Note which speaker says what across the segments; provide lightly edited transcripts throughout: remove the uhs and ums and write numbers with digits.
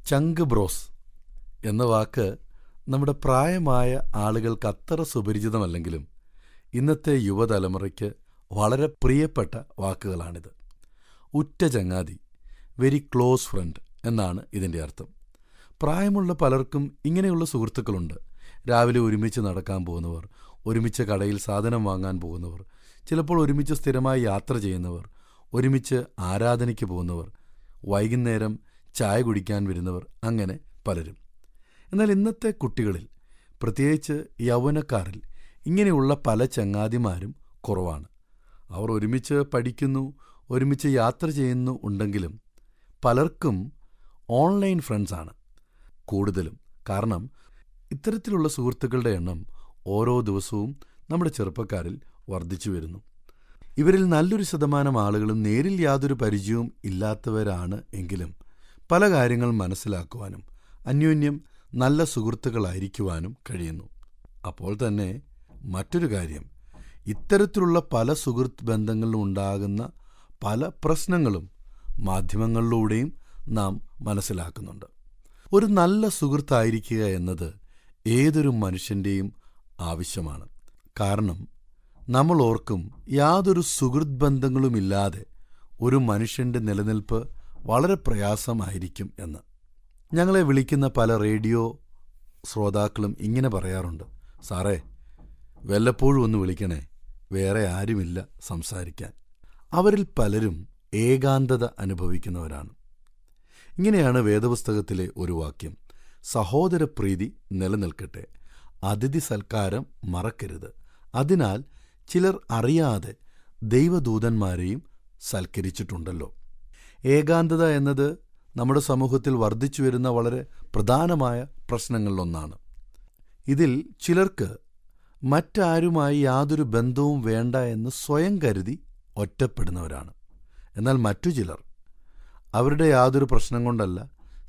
Speaker 1: ചങ്ക് bros എന്ന വാക്ക് നമ്മുടെ പ്രായമായ ആളുകൾക്ക് അത്ര സുപരിചിതമല്ലെങ്കിലും ഇന്നത്തെ യുവതലമുറയ്ക്ക് വളരെ പ്രിയപ്പെട്ട വാക്കുകളാണിത്. ഉറ്റ ചങ്ങാതി, വെരി ക്ലോസ് ഫ്രണ്ട് എന്നാണ് ഇതിൻ്റെ അർത്ഥം. പ്രായമുള്ള പലർക്കും ഇങ്ങനെയുള്ള സുഹൃത്തുക്കളുണ്ട്. രാവിലെ ഒരുമിച്ച് നടക്കാൻ പോകുന്നവർ, ഒരുമിച്ച് കടയിൽ സാധനം വാങ്ങാൻ പോകുന്നവർ, ചിലപ്പോൾ ഒരുമിച്ച് സ്ഥിരമായി യാത്ര ചെയ്യുന്നവർ, ഒരുമിച്ച് ആരാധനയ്ക്ക് പോകുന്നവർ, വൈകുന്നേരം ചായ കുടിക്കാൻ വരുന്നവർ, അങ്ങനെ പലരും. എന്നാൽ ഇന്നത്തെ കുട്ടികളിൽ, പ്രത്യേകിച്ച് യൗവനക്കാരിൽ ഇങ്ങനെയുള്ള പല ചങ്ങാതിമാരും കുറവാണ്. അവർ ഒരുമിച്ച് പഠിക്കുന്നു, ഒരുമിച്ച് യാത്ര ചെയ്യുന്നു ഉണ്ടെങ്കിലും പലർക്കും ഓൺലൈൻ ഫ്രണ്ട്സാണ് കൂടുതലും. കാരണം ഇത്തരത്തിലുള്ള സുഹൃത്തുക്കളുടെ എണ്ണം ഓരോ ദിവസവും നമ്മുടെ ചെറുപ്പക്കാരിൽ വർദ്ധിച്ചു വരുന്നു. ഇവരിൽ നല്ലൊരു ശതമാനം ആളുകളും നേരിൽ യാതൊരു പരിചയവും ഇല്ലാത്തവരാണ് എങ്കിലും പല കാര്യങ്ങൾ മനസ്സിലാക്കുവാനും അന്യോന്യം നല്ല സുഹൃത്തുക്കളായിരിക്കുവാനും കഴിയുന്നു. അപ്പോൾ തന്നെ മറ്റൊരു കാര്യം, ഇത്തരത്തിലുള്ള പല സുഹൃത്ത് ബന്ധങ്ങളിലും ഉണ്ടാകുന്ന പല പ്രശ്നങ്ങളും മാധ്യമങ്ങളിലൂടെയും നാം മനസ്സിലാക്കുന്നുണ്ട്. ഒരു നല്ല സുഹൃത്തായിരിക്കുക എന്നത് ഏതൊരു മനുഷ്യൻ്റെയും ആവശ്യമാണ്. കാരണം നമ്മൾ ഓർക്കും, യാതൊരു സുഹൃത്ത് ബന്ധങ്ങളുമില്ലാതെ ഒരു മനുഷ്യൻ്റെ നിലനിൽപ്പ് വളരെ പ്രയാസമായിരിക്കും എന്ന്. ഞങ്ങളെ വിളിക്കുന്ന പല റേഡിയോ ശ്രോതാക്കളും ഇങ്ങനെ പറയാറുണ്ട്, സാറേ വല്ലപ്പോഴും ഒന്ന് വിളിക്കണേ, വേറെ ആരുമില്ല സംസാരിക്കാൻ. അവരിൽ പലരും ഏകാന്തത അനുഭവിക്കുന്നവരാണ്. ഇങ്ങനെയാണ് വേദപുസ്തകത്തിലെ ഒരു വാക്യം, സഹോദരപ്രീതി നിലനിൽക്കട്ടെ, അതിഥി സൽക്കാരം മറക്കരുത്. അതിനാൽ ചിലർ അറിയാതെ ദൈവദൂതന്മാരെയും സൽക്കരിച്ചിട്ടുണ്ടല്ലോ. ഏകാന്തത എന്നത് നമ്മുടെ സമൂഹത്തിൽ വർദ്ധിച്ചു വരുന്ന വളരെ പ്രധാനമായ പ്രശ്നങ്ങളിലൊന്നാണ്. ഇതിൽ ചിലർക്ക് മറ്റാരുമായി യാതൊരു ബന്ധവും വേണ്ട എന്ന് സ്വയം കരുതി ഒറ്റപ്പെടുന്നവരാണ്. എന്നാൽ മറ്റു ചിലർ അവരുടെ യാതൊരു പ്രശ്നം കൊണ്ടല്ല,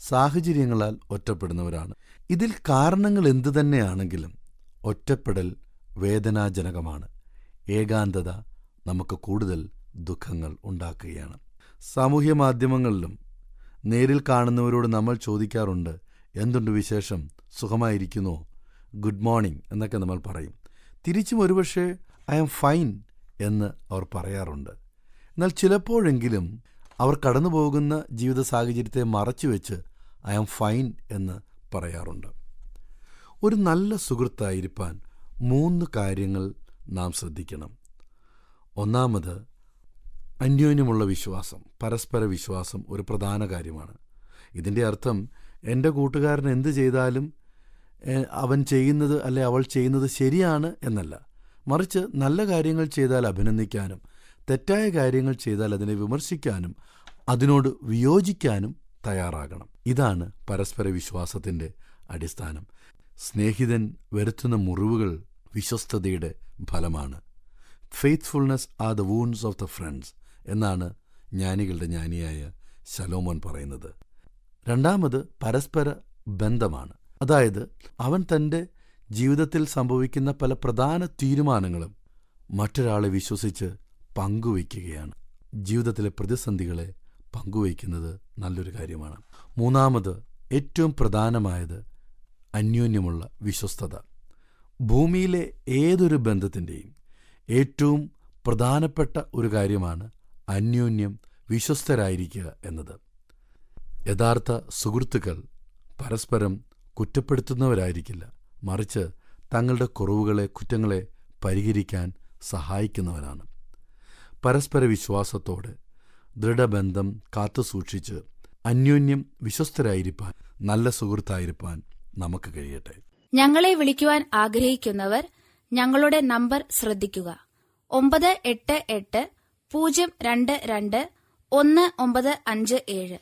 Speaker 1: സാഹചര്യങ്ങളാൽ ഒറ്റപ്പെടുന്നവരാണ്. ഇതിൽ കാരണങ്ങൾ എന്തു തന്നെയാണെങ്കിലും ഒറ്റപ്പെടൽ വേദനാജനകമാണ്. ഏകാന്തത നമുക്ക് കൂടുതൽ ദുഃഖങ്ങൾ ഉണ്ടാക്കുകയാണ്. സാമൂഹ്യ മാധ്യമങ്ങളിലും നേരിൽ കാണുന്നവരോട് നമ്മൾ ചോദിക്കാറുണ്ട്, എന്തുണ്ട് വിശേഷം, സുഖമായിരിക്കുന്നോ, ഗുഡ് മോർണിംഗ് എന്നൊക്കെ നമ്മൾ പറയും. തിരിച്ചും ഒരുപക്ഷെ ഐ ആം ഫൈൻ എന്ന് അവർ പറയാറുണ്ട്. എന്നാൽ ചിലപ്പോഴെങ്കിലും അവർ കടന്നു പോകുന്ന ജീവിത സാഹചര്യത്തെ മറച്ചുവെച്ച് ഐ ആം ഫൈൻ എന്ന് പറയാറുണ്ട്. ഒരു നല്ല സുഹൃത്തായിരിക്കാൻ 3 കാര്യങ്ങൾ നാം ശ്രദ്ധിക്കണം. ഒന്നാമത്, അന്യോന്യമുള്ള വിശ്വാസം, പരസ്പര വിശ്വാസം ഒരു പ്രധാന കാര്യമാണ്. ഇതിൻ്റെ അർത്ഥം എൻ്റെ കൂട്ടുകാരൻ എന്ത് ചെയ്താലും അവൻ ചെയ്യുന്നത് അല്ലെ അവൾ ചെയ്യുന്നത് ശരിയാണ് എന്നല്ല. മറിച്ച് നല്ല കാര്യങ്ങൾ ചെയ്താൽ അഭിനന്ദിക്കാനും തെറ്റായ കാര്യങ്ങൾ ചെയ്താൽ അതിനെ വിമർശിക്കാനും അതിനോട് വിയോജിക്കാനും തയ്യാറാകണം. ഇതാണ് പരസ്പര വിശ്വാസത്തിൻ്റെ അടിസ്ഥാനം. സ്നേഹിതൻ വരുത്തുന്ന മുറിവുകൾ വിശ്വസ്തതയുടെ ഫലമാണ്. Faithfulness are the wounds of the friends എന്നാണ് ജ്ഞാനികളുടെ ജ്ഞാനിയായ ശലോമോൻ പറയുന്നത്. രണ്ടാമത് പരസ്പര ബന്ധമാണ്. അതായത് അവൻ തൻ്റെ ജീവിതത്തിൽ സംഭവിക്കുന്ന പല പ്രധാന തീരുമാനങ്ങളും മറ്റൊരാളെ വിശ്വസിച്ച് പങ്കുവയ്ക്കുകയാണ്. ജീവിതത്തിലെ പ്രതിസന്ധികളെ പങ്കുവയ്ക്കുന്നത് നല്ലൊരു കാര്യമാണ്. മൂന്നാമത്, ഏറ്റവും പ്രധാനമായത് അന്യോന്യമുള്ള വിശ്വസ്തത. ഭൂമിയിലെ ഏതൊരു ബന്ധത്തിൻ്റെയും ഏറ്റവും പ്രധാനപ്പെട്ട ഒരു കാര്യമാണ് അന്യോന്യം വിശ്വസ്തരായിരിക്കുക എന്നത്. യഥാർത്ഥ സുഹൃത്തുക്കൾ പരസ്പരം കുറ്റപ്പെടുത്തുന്നവരായിരിക്കില്ല, മറിച്ച് തങ്ങളുടെ കുറവുകളെ, കുറ്റങ്ങളെ പരിഹരിക്കാൻ സഹായിക്കുന്നവരാണ്. പരസ്പര വിശ്വാസത്തോടെ ദൃഢബന്ധം കാത്തുസൂക്ഷിച്ച് അന്യോന്യം വിശ്വസ്തരായിരിക്കാൻ, നല്ല സുഹൃത്തായിരിക്കാൻ നമുക്ക് കഴിയട്ടെ.
Speaker 2: ഞങ്ങളെ വിളിക്കുവാൻ ആഗ്രഹിക്കുന്നവർ ഞങ്ങളുടെ നമ്പർ ശ്രദ്ധിക്കുക: 988-022-1957.